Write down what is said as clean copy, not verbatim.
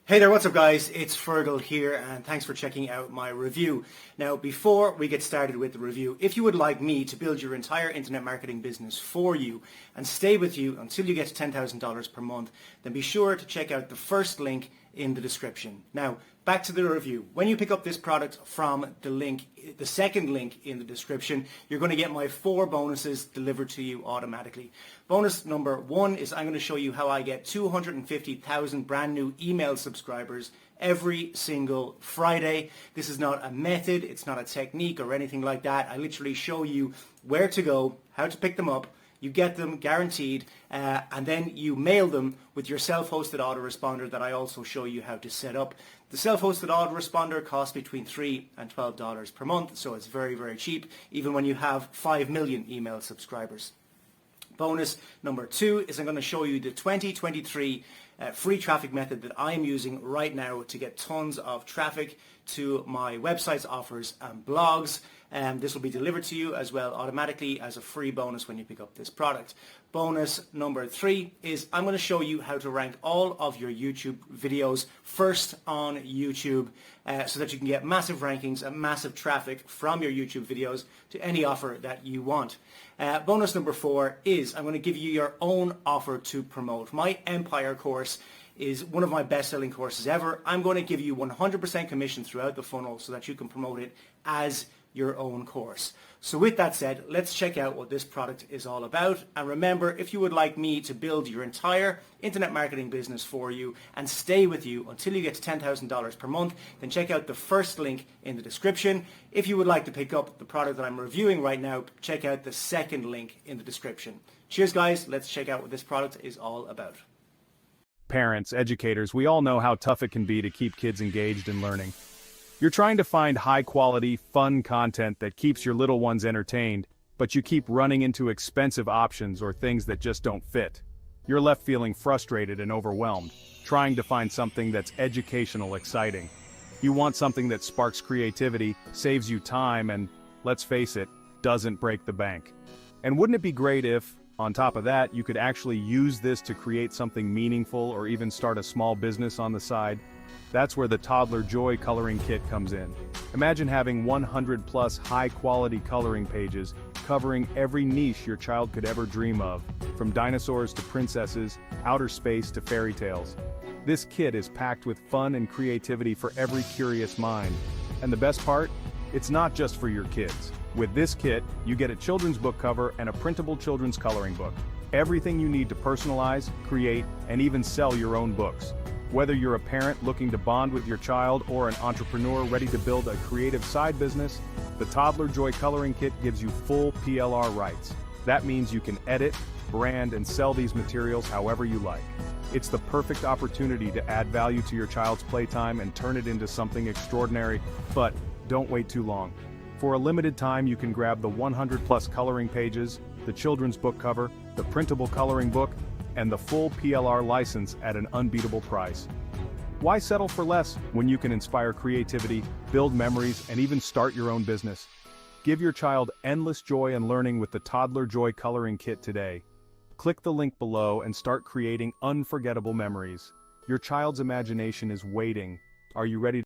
Hey there, what's up guys? It's Fergal here and thanks for checking out my review. Now before we get started with the review, if you would like me to build your entire internet marketing business for you and stay with you until you get to $10,000 per month, then be sure to check out the first link in the description. Now back to the review. When you pick up this product from the second link in the description, you're going to get my 4 bonuses delivered to you automatically. Bonus number 1 is I'm going to show you how I get 250,000 brand new email subscribers every single Friday. This is not a method, it's not a technique or anything like that. I literally show you where to go, how to pick them up. You get them guaranteed, and then you mail them with your self-hosted autoresponder that I also show you how to set up. The self-hosted autoresponder costs between $3 and $12 per month, so it's very, very cheap, even when you have 5 million email subscribers. Bonus number 2 is I'm going to show you the 2023 free traffic method that I am using right now to get tons of traffic to my websites, offers and blogs. This will be delivered to you as well automatically as a free bonus when you pick up this product. Bonus number 3 is I'm going to show you how to rank all of your YouTube videos first on YouTube so that you can get massive rankings and massive traffic from your YouTube videos to any offer that you want. Bonus number 4 is I'm going to give you your own offer to promote. My Empire course is one of my best-selling courses ever. I'm going to give you 100% commission throughout the funnel so that you can promote it as your own course. So with that said, let's check out what this product is all about. And remember, if you would like me to build your entire internet marketing business for you and stay with you until you get to $10,000 per month, then check out the first link in the description. If you would like to pick up the product that I'm reviewing right now, check out the second link in the description. Cheers guys, let's check out what this product is all about. Parents, educators, we all know how tough it can be to keep kids engaged in learning. You're trying to find high-quality, fun content that keeps your little ones entertained, but you keep running into expensive options or things that just don't fit. You're left feeling frustrated and overwhelmed, trying to find something that's educational, exciting. You want something that sparks creativity, saves you time, and, let's face it, doesn't break the bank. And wouldn't it be great if, on top of that, you could actually use this to create something meaningful or even start a small business on the side? That's where the Toddler Joy Coloring Kit comes in. Imagine having 100+ high-quality coloring pages covering every niche your child could ever dream of, from dinosaurs to princesses, outer space to fairy tales. This kit is packed with fun and creativity for every curious mind. And the best part? It's not just for your kids. With this kit, you get a children's book cover and a printable children's coloring book. Everything you need to personalize, create, and even sell your own books. Whether you're a parent looking to bond with your child or an entrepreneur ready to build a creative side business, the Toddler Joy Coloring Kit gives you full PLR rights. That means you can edit, brand, and sell these materials however you like. It's the perfect opportunity to add value to your child's playtime and turn it into something extraordinary, but don't wait too long. For a limited time, you can grab the 100+ coloring pages, the children's book cover, the printable coloring book, and the full PLR license at an unbeatable price. Why settle for less when you can inspire creativity, build memories, and even start your own business? Give your child endless joy and learning with the Toddler Joy Coloring Kit today. Click the link below and start creating unforgettable memories. Your child's imagination is waiting. Are you ready